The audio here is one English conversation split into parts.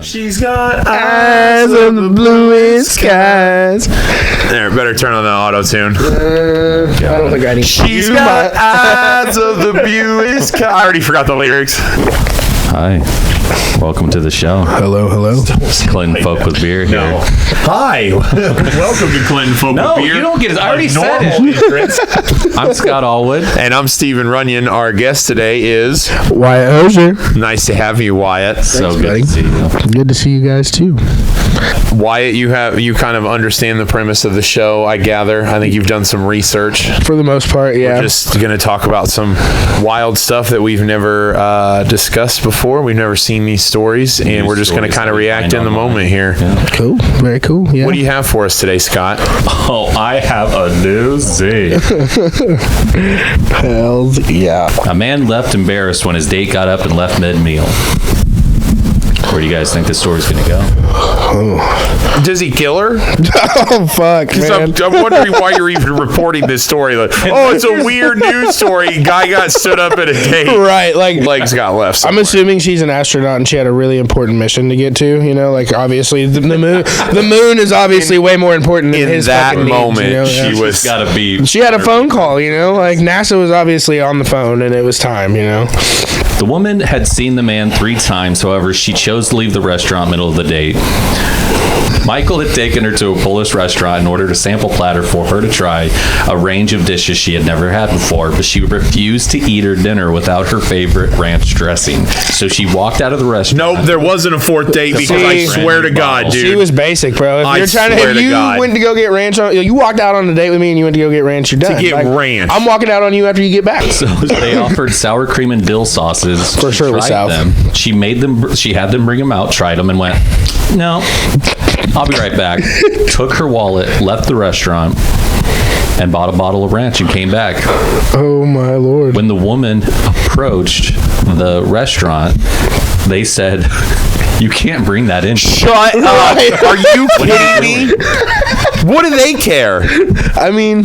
She's got eyes of the bluest skies. There, better turn on the auto-tune. I don't think I need. She's got eyes of the bluest skies. I already forgot the lyrics. Hi. Welcome to the show. Hello. Clinton Folk with Beer here. No. Hi. Welcome to Clinton Folk with Beer. No, you don't get it. I already said it. I'm Scott Allwood. And I'm Stephen Runyon. Our guest today is Wyatt Hosier. Nice to have you, Wyatt. So good to see you. Good to see you guys too. Wyatt, you kind of understand the premise of the show, I gather. I think you've done some research. For the most part, yeah. We're just going to talk about some wild stuff that we've never discussed before. We've never seen these stories, and we're just going to kind of react in the moment here. Yeah. Cool. Very cool. Yeah. What do you have for us today, Scott? Oh, I have a doozy. Hells yeah. A man left embarrassed when his date got up and left mid-meal. Where do you guys think this story's going to go? Does he kill her? Oh, fuck, man. I'm wondering why you're even reporting this story. Like, oh, it's a weird news story. Guy got stood up at a date. Right, like legs got left somewhere. I'm assuming she's an astronaut and she had a really important mission to get to. You know, like obviously the moon. The moon is obviously way more important than his that fucking moment. Needs, you know? She was got to be. She had a phone call. You know, like NASA was obviously on the phone and it was time. You know. The woman had seen the man 3 times, however, she chose to leave the restaurant middle of the date. Michael had taken her to a Polish restaurant and ordered a sample platter for her to try a range of dishes she had never had before, but she refused to eat her dinner without her favorite ranch dressing. So she walked out of the restaurant. Nope, there wasn't a 4th date because I swear to God, dude. She was basic, bro. If you went to go get ranch, you walked out on a date with me and you went to go get ranch, you're done. To get ranch. I'm walking out on you after you get back. So they offered sour cream and dill sauces. For sure, with South. She made them. She had them bring them out, tried them, and went, "No, I'll be right back." Took her wallet, left the restaurant, and bought a bottle of ranch and came back. Oh my Lord. When the woman approached the restaurant, they said, "You can't bring that in." Shut up. Are you kidding me? What do they care? I mean,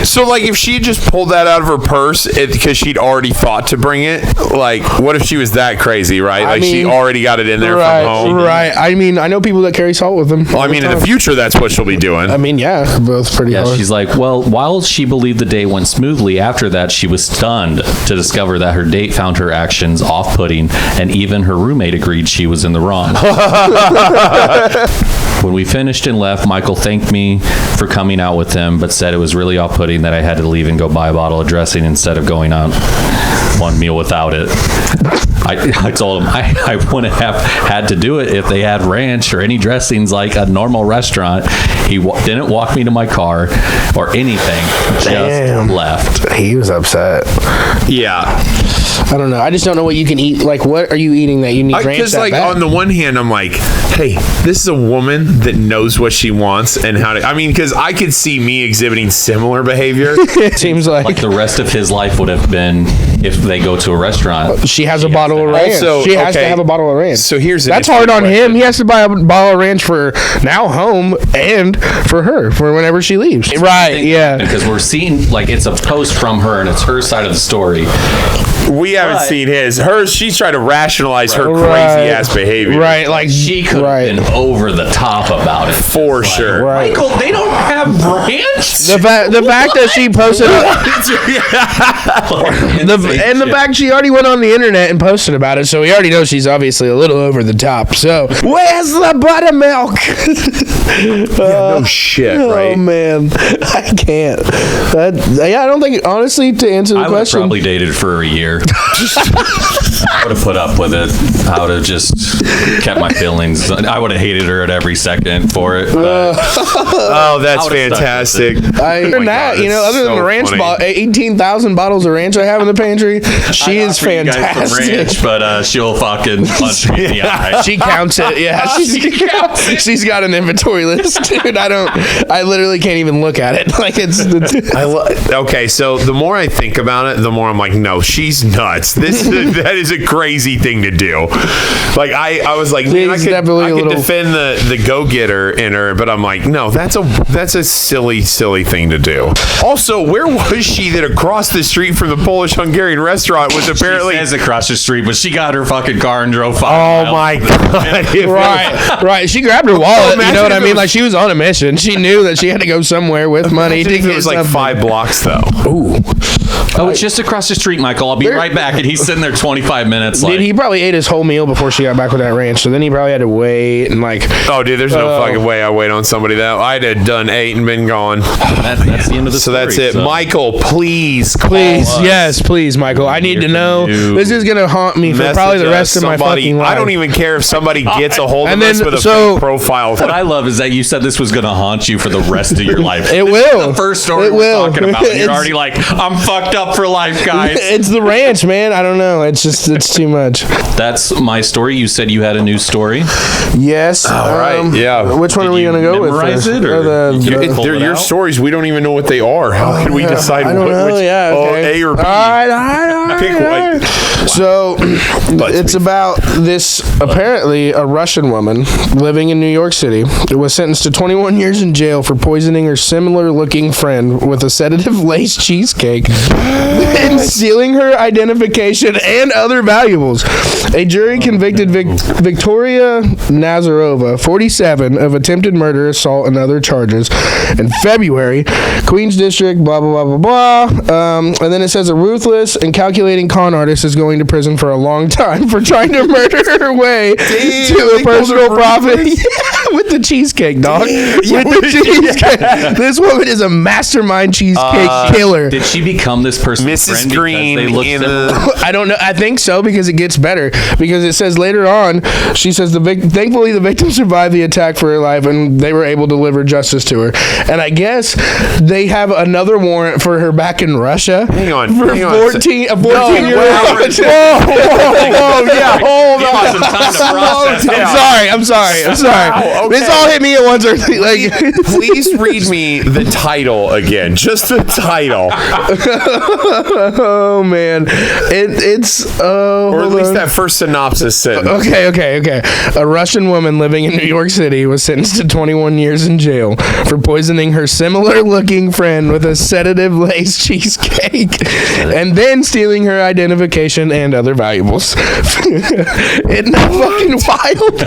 so like if she had just pulled that out of her purse because she'd already thought to bring it, like what if she was that crazy, right? Like she already got it in there from home. Right. I mean, I know people that carry salt with them. Well, I mean, in the future, that's what she'll be doing. I mean, yeah, both pretty hard. She's like, well, while she believed the day went smoothly, after that, she was stunned to discover that her date found her actions off-putting, and even her roommate agreed she was in the wrong. When we finished and left, Michael thanked me for coming out with him, but said it was really off-putting that I had to leave and go buy a bottle of dressing instead of going on one meal without it. I told him I wouldn't have had to do it if they had ranch or any dressings like a normal restaurant. He didn't walk me to my car or anything. Just left. He was upset. Yeah. I don't know. I just don't know what you can eat. Like, what are you eating that you need ranch Because, that like, bad? on the one hand, I'm like, hey, this is a woman that knows what she wants and how to... I mean, because I could see me exhibiting similar behavior. It seems like the rest of his life would have been if they go to a restaurant. She has a bottle of ranch. Also, she has to have a bottle of ranch. So here's that's hard on him. He has to buy a bottle of ranch for now home and for her for whenever she leaves. Right? Yeah. Because we're seeing like it's a post from her and it's her side of the story. We haven't seen his. Hers, she's trying to rationalize her crazy ass behavior. Right, like she could have been over the top about it. For sure. Right. Michael, they don't have ranch? The fact that she posted the fact she already went on the internet and posted about it, so we already know she's obviously a little over the top. So where's the buttermilk? No shit, right? Oh man, I can't. I don't think, honestly, to answer the I would have question, probably dated for a year. I would have put up with it. I would have just kept my feelings. I would have hated her at every second for it. Oh, that's fantastic. Other than that, other than the ranch, 18,000 bottles of ranch I have in the pantry, she is fantastic. Ranch, but she'll fucking punch me in the eye. She counts it. Yeah, she's got an inventory list, dude. I literally can't even look at it. Like okay, so the more I think about it, the more I'm like, no, she's nuts. That is is a crazy thing to do. Like I was like, man, I could defend the go-getter in her, but I'm like, no, that's a silly thing to do. Also, where was she that across the street from the Polish-Hungarian restaurant was apparently... She says across the street, but she got her fucking car and drove 5 miles. Oh, my God. Right. She grabbed her wallet, you know what I mean? Like, she was on a mission. She knew that she had to go somewhere with money to get it was like something. 5 blocks, though. Ooh. Oh, it's just across the street, Michael. I'll be right back. And he's sitting there 25 minutes. Dude, he probably ate his whole meal before she got back with that ranch, so then he probably had to wait and like... Oh, dude, there's no fucking way I wait on somebody that... I'd have done 8 and been gone. That's the end of the story. So that's it. So. Michael, please, yes, please, Michael. I need to know. This is going to haunt me for probably the rest of my fucking life. I don't even care if somebody gets a hold of us with a fake profile. What I love is that you said this was going to haunt you for the rest of your life. It will. The first story we're talking about. You're already like, I'm fucked up for life, guys. It's the ranch, man. I don't know. It's too much. That's my story. You said you had a new story. Yes. All right. Yeah. Which one are we going to go with? Memorize it, or they're your stories. We don't even know what they are. How can we decide I don't know. which? Yeah. Okay. A or B. All right. Pick one. So it's about this apparently a Russian woman living in New York City was sentenced to 21 years in jail for poisoning her similar-looking friend with a sedative-laced cheesecake and stealing her identification and other valuables. A jury convicted Victoria Nazarova, 47, of attempted murder, assault, and other charges in February. Queens District, blah, blah, blah, blah, blah. And then it says a ruthless and calculating con artist is going to prison for a long time for trying to murder her way to a personal profit. With the cheesecake, dog. With the cheesecake. Yeah. This woman is a mastermind cheesecake killer. Did she become this person? Mrs. Green. They look I don't know. I think so because it gets better. Because it says later on, she says thankfully the victim survived the attack for her life and they were able to deliver justice to her. And I guess they have another warrant for her back in Russia. Hang on. For 14-year-old. Oh, yeah. Hold on. Some time to process. I'm sorry. Wow, okay. This all hit me at once. Like, please read me the title again. Just the title. Oh man, it's or at least that first synopsis sentence. Okay. A Russian woman living in New York City was sentenced to 21 years in jail for poisoning her sisimilar-looking friend with a sedative-laced cheesecake and then stealing her identification and other valuables. Isn't that fucking wild?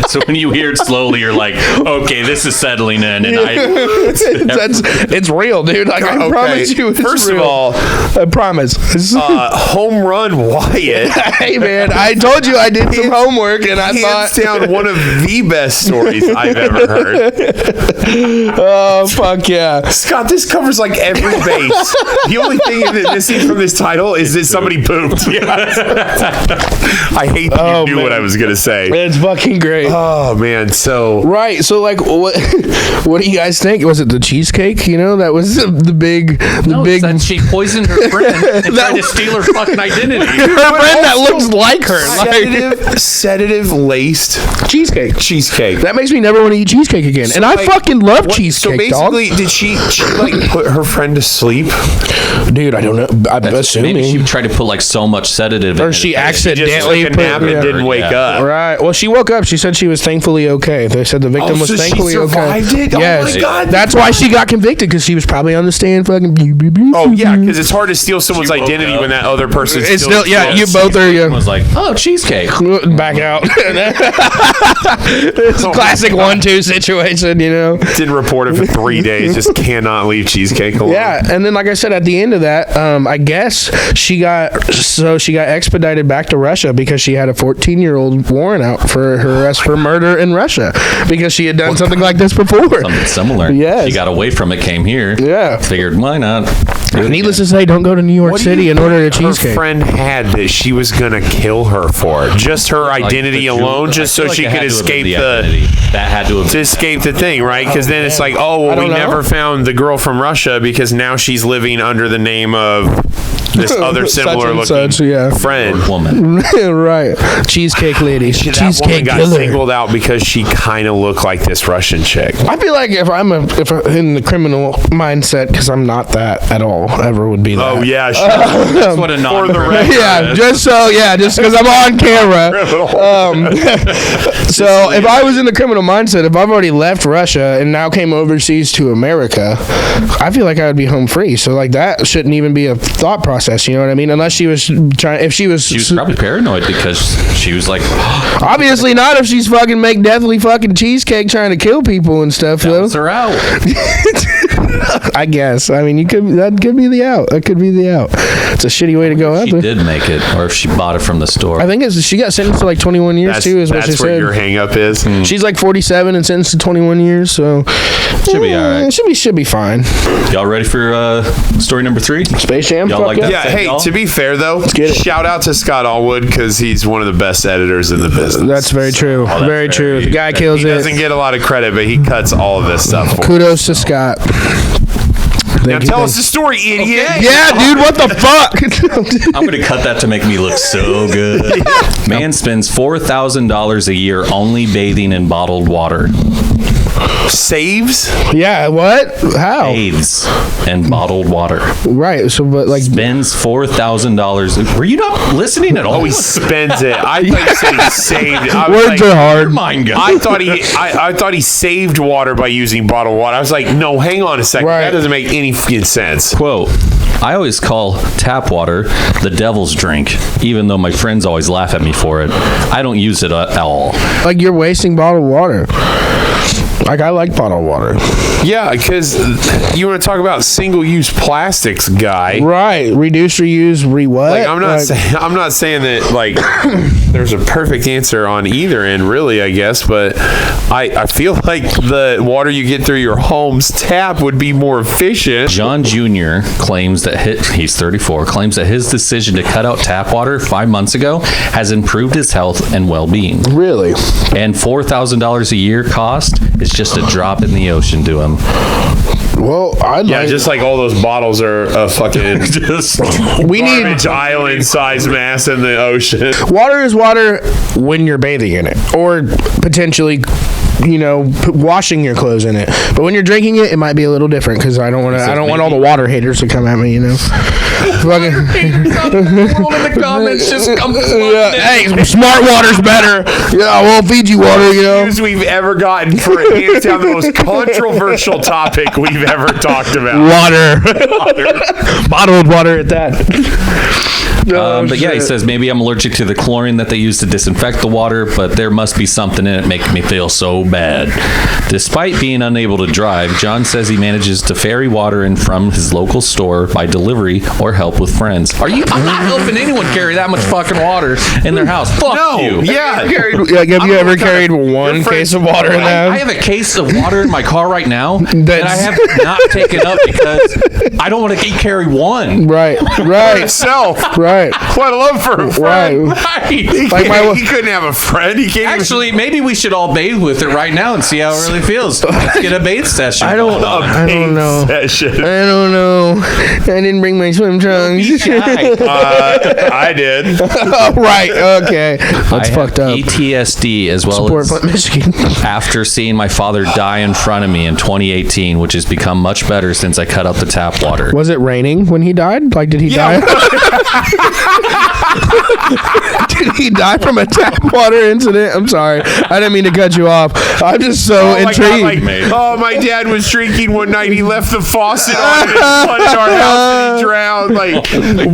So when you hear it slowly, you're like, okay, this is settling in, and it's real, dude. Like, I promise you, it's First real. of all, I promise. Home run WYATT. Hey man, I told you I did some homework, and I thought down one of the best stories I've ever heard. Oh fuck yeah, Scott! This covers like every base. The only thing missing from this title is that somebody pooped. I hate that you knew what I was gonna say. It's fucking great. Oh man, so like what do you guys think? Was it the cheesecake? You know, that was the big. That she poisoned her friend and tried to steal her fucking identity. Her friend that looks like her. Sedative laced cheesecake. That makes me never want to eat cheesecake again. So and I fucking love cheesecake. So basically, did she like put her friend to sleep? Dude, I don't know. I'm assuming maybe she tried to put like so much sedative, or she accidentally took a nap and didn't wake up. Right. Well, she woke up. She said she was thankfully okay. They said the victim was thankfully okay. It? Yes. Oh my God. That's why she got convicted, because she was probably on the stand fucking. Oh yeah, because it's hard to steal someone's identity when that other person's still. Yeah, you both are. Was like, oh, cheesecake. Back out. It's a classic 1-2 situation, you know. Didn't report it for 3 days. Just cannot leave cheesecake alone. Yeah, and then like I said, at the end of that, I guess she got expedited back to Russia because she had a 14-year-old warrant out for her arrest for murder in Russia because she had done something like this before. Something similar. Yes. She got away from it, came here. Yeah. Figured, why not? Needless to say, don't go to New York City and order a cheesecake. Her friend had that she was gonna kill her for just her identity alone, just so she could escape escape the thing, right? Because then it's like, oh, well, we never found the girl from Russia because now she's living under the name of this other similar looking friend. Woman. Right. Cheesecake lady. That woman got singled out because she kind of looked like this Russian chick. I feel like if I'm in the criminal mindset, because I'm not that at all, ever would be that. Oh, yeah. That's what a non for the record. Yeah, just because I'm on camera. So if I was in the criminal mindset, if I've already left Russia and now came overseas to America, I feel like I would be home free. So like that shouldn't even be a thought process. You know what I mean? Unless she was trying. If she was probably paranoid because she was like, obviously not if she's fucking make deathly fucking cheesecake trying to kill people and stuff. Balance her out. I guess. I mean, that could be the out. That could be the out. It's a shitty way to go out. She did make it, or if she bought it from the store. I think she got sentenced to like 21 years too. Is what she said. That's where your hang up is. She's like 47 and sentenced to 21 years, so should be all right. Should be fine. Y'all ready for story number 3? Space Jam. Y'all like that? Yeah. Hey, to be fair though, shout out to Scott Allwood because he's one of the best editors in the business. That's very true. Very true. The guy kills it. He doesn't get a lot of credit, but he cuts all of this stuff. Kudos to Scott. Now tell us the story, idiot. Okay. Yeah, dude, what the fuck? I'm going to cut that to make me look so good. Man spends $4,000 a year only bathing in bottled water. Saves? Yeah, what? How? Bathes in bottled water. Right, so but like spends $4,000. Were you not listening at all? Oh, he spends it. I thought he said he saved it. Words are hard. Mind goes. I thought he saved water by using bottled water. I was like, no, hang on a second. Right. That doesn't make any sense. Quote, I always call tap water the devil's drink, even though my friends always laugh at me for it. I don't use it at all. Like you're wasting bottled water. Like I like bottled water. Yeah, because you want to talk about single-use plastics, guy. Right. Reduce, reuse, re-what? Like, I'm not saying that like there's a perfect answer on either end, really. I guess, but I feel like the water you get through your home's tap would be more efficient. John Jr. claims that he's 34. Claims that his decision to cut out tap water 5 months ago has improved his health and well-being. Really? And $4,000 a year cost is just a drop in the ocean to him. Well, just like all those bottles are a fucking we need island-sized mass in the ocean. Water is water when you're bathing in it, or potentially, washing your clothes in it. But when you're drinking it, it might be a little different because I don't want all the water haters to come at me. Fucking in the comments just come. Hey, smart water's better. Yeah, we'll feed you water. Views we've ever gotten for hands down the most controversial topic we've ever talked about. Water. Bottled water at that. But yeah, he says maybe I'm allergic to the chlorine that they use to disinfect the water, but there must be something in it making me feel so bad. Despite being unable to drive, John says he manages to ferry water in from his local store by delivery or help with friends. I'm not helping anyone carry that much fucking water in their house. Fuck you. Yeah. Have you ever carried one case of water in that? I have a case of water in my car right now that I have not taken up because I don't want to carry one. Right. Yourself. Right. What a love for a friend. Right. He couldn't have a friend. He can't. Actually, maybe we should all bathe with it right now and see how it really feels. Let's get a bathe session. I don't know. Session. I don't know. I didn't bring my swim trunks. I did. Oh, right. Okay. That's fucked up. PTSD as well Support Flint, Michigan. After seeing my father die in front of me in 2018, which has become much better since I cut out the tap water. Was it raining when he died? Like, did he die? Did he die from a tap water incident? I'm sorry. I didn't mean to cut you off. I'm just so intrigued. My dad was drinking one night. He left the faucet on and flooded our house and he drowned. Like,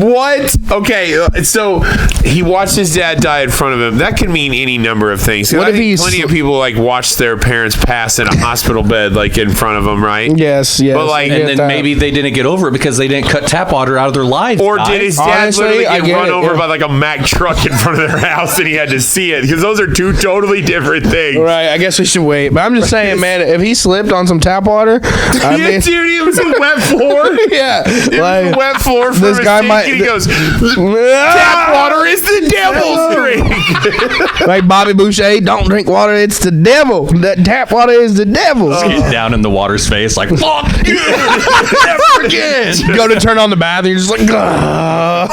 what? Okay, so he watched his dad die in front of him. That can mean any number of things. I think plenty of people watch their parents pass in a hospital bed in front of them, right? Yes. But and then maybe they didn't get over it because they didn't cut tap water out of their lives. Or did his dad literally get run over by like a Mack truck in front of their house and he had to see it, because those are two totally different things. Right, I guess we should wait. But I'm just saying, man, if he slipped on some tap water, dude, it was a wet floor. Yeah, like, wet floor for this guy might. He goes, tap water is the devil's drink. Like Bobby Boucher, don't drink water, it's the devil. That tap water is the devil. He's down in the water's face like, fuck you, never again. Go to turn on the bath and you're just like, I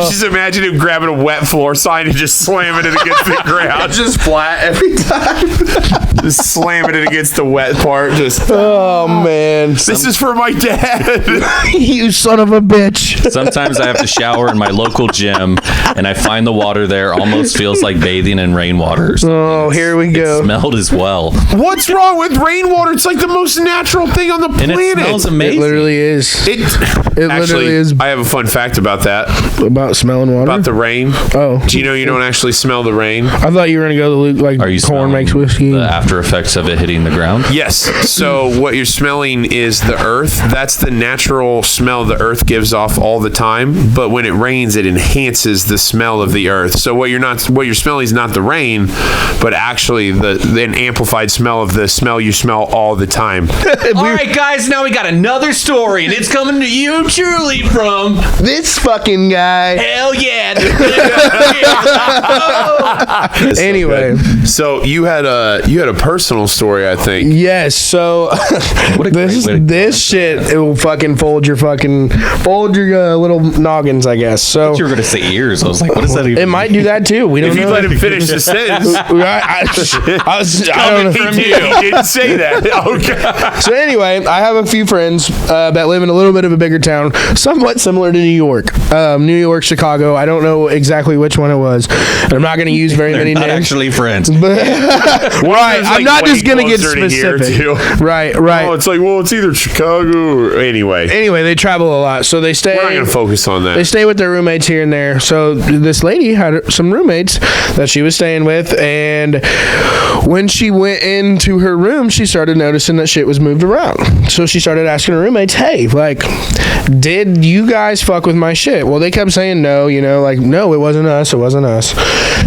just imagine him grabbing a wet floor sign and just slamming it against the ground. Just flat every time. Just slamming it against the wet part. Just, oh man. This is for my dad. You son of a bitch. Sometimes I have to shower in my local gym, and I find the water there almost feels like bathing in rainwater. Oh, here we go. It smelled as well. What's wrong with rainwater? It's like the most natural thing on the planet. And it smells amazing. It literally is. It literally actually is. I have a fun fact about that. About smelling water? About the rain. Oh. Do you know you don't actually smell the rain? I thought you were going to go to like Are you corn makes whiskey. The after effects of it hitting the ground? Yes. So what you're smelling is the earth. That's the natural smell the earth gives off all the time. But when it rains, it enhances the smell of the earth. So what you're smelling is not the rain, but actually an amplified smell of the smell you smell all the time. All right, guys, now we got another story, and it's coming to you truly from this fucking guy. Hell yeah. Anyway, so you had a personal story, I think. Yes. So this shit, it will fucking fold your little noggins, I guess. So you were gonna say ears. I was like, what is that even? It might do that too. We don't know. If you let him finish the sentence. I don't know. He didn't say that. Okay. So anyway, I have a few friends that live in a little bit of a bigger town, somewhat similar to New York. New York, Chicago. I don't know exactly which one it was. I'm not going to use very many names. Actually, friends. But, right. I'm not just going to get specific. Right. Oh, it's like, well, it's either Chicago or anyway. Anyway, they travel a lot, so they stay. We're not going to focus on that. They stay with their roommates here and there. So this lady had some roommates that she was staying with, and when she went into her room, she started noticing that shit was moved around. So she started asking her roommates, "Hey, like, did you guys fuck with my shit?" Well, they kept saying no, like, no, it wasn't us.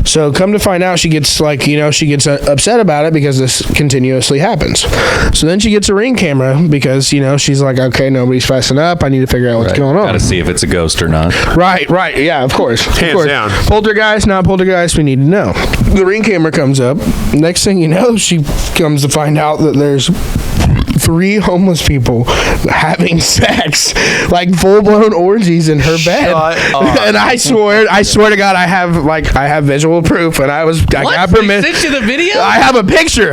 So come to find out, she gets upset about it because this continuously happens. So then she gets a Ring camera because, she's like, okay, nobody's fessing up. I need to figure out what's going on. Got to see if it's a ghost or not. Right. Yeah, of course. Hands down. Poltergeist, not poltergeist, we need to know. The Ring camera comes up. Next thing you know, she comes to find out that there's 3 homeless people having sex, like full-blown orgies in her bed. And I swear to God, I have visual proof, and I got permission. Sent you the video? I have a picture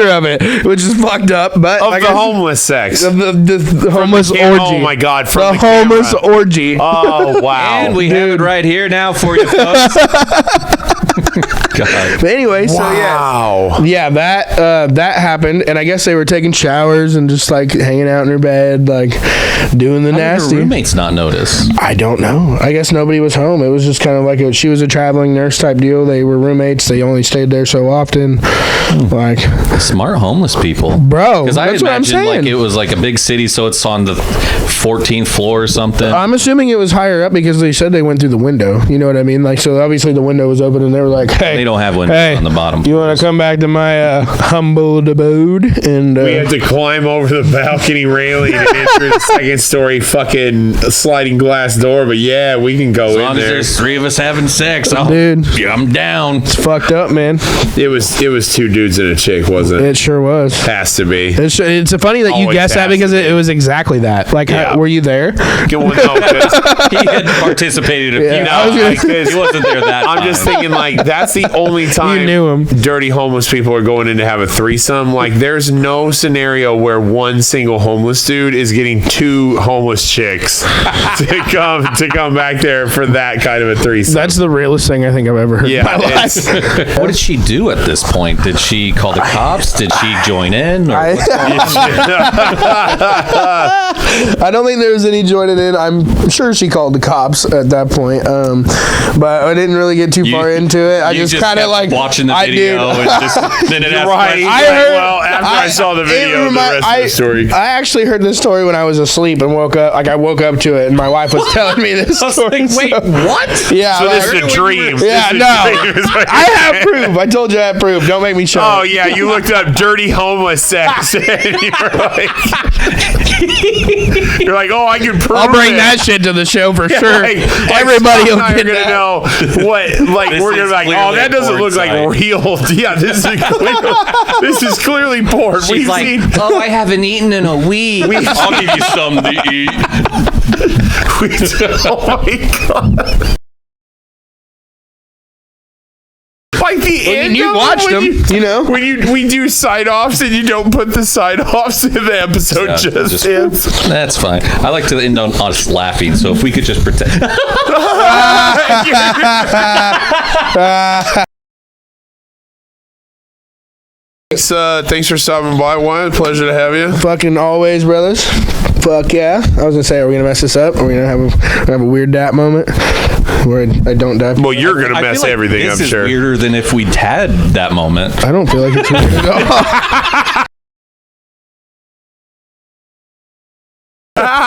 of it, which is fucked up. But of the homeless sex, the homeless orgy. Oh my God! From the homeless orgy. Oh wow! And we have it right here now for you, folks. God. But anyway, so yeah, that happened, and I guess they were taking showers and just like hanging out in her bed, like doing the nasty. How did her roommates not notice? I don't know. I guess nobody was home. It was just kind of like she was a traveling nurse type deal. They were roommates. They only stayed there so often. Like smart homeless people, bro. Because I imagine like it was like a big city, so it's on the 14th floor or something. I'm assuming it was higher up because they said they went through the window. You know what I mean? Like, so obviously the window was open, and they were like, "Hey, they don't have windows on the bottom. You want to come back to my humble abode?" And we had to climb over the balcony railing and enter the second story fucking sliding glass door. But yeah, we can go in there. As long as there's 3 of us having sex, dude, I'm down. It's fucked up, man. It was 2 dudes and a chick, wasn't it? It sure was. Has to be. It's funny that you guessed that because it was exactly that. Like, were you there? He had participated a few times. He wasn't there that time. I'm just thinking, like, that's the only time you knew him. Dirty homeless people are going in to have a threesome. Like, there's no scenario where one single homeless dude is getting 2 homeless chicks to come back there for that kind of a threesome. That's the realest thing I think I've ever heard in my life. What did she do at this point? Did she call the cops? Did she join in? Or I don't think there was any joining in. I'm sure she called the cops at that point, but I didn't really get too far into it. I just kind of like watching the video and just then it asked questions. After I saw the video, the rest of the story. I actually heard this story when I was asleep and woke up. Like I woke up to it, and my wife was telling me this story. Like, wait, what? Yeah, so this is a dream. Yeah, no, I have proof. I told you I have proof. Don't make me show. Oh yeah, you looked up dirty homeless sex, and you're like, oh, I can prove. I'll bring it. that shit to the show for sure. Like, everybody will get gonna know what. Like This we're gonna be like, oh, that doesn't look like real. Yeah, this is clearly porn. She's like, oh, I haven't eaten in a week. I'll give you something to eat. Oh my god. Like the end you watch them, you know. When we do side offs and you don't put the side offs in the episode, just ends. That's fine. I like to end on us laughing. So if we could just pretend. Thanks for stopping by, Wyatt. Pleasure to have you. Fucking always, brothers. Fuck yeah. I was gonna say, are we gonna mess this up? Are we gonna have a weird dap moment where I don't dap? Well, you're gonna mess like everything. I'm sure. This is weirder than if we'd had that moment. I don't feel like it's weird at all.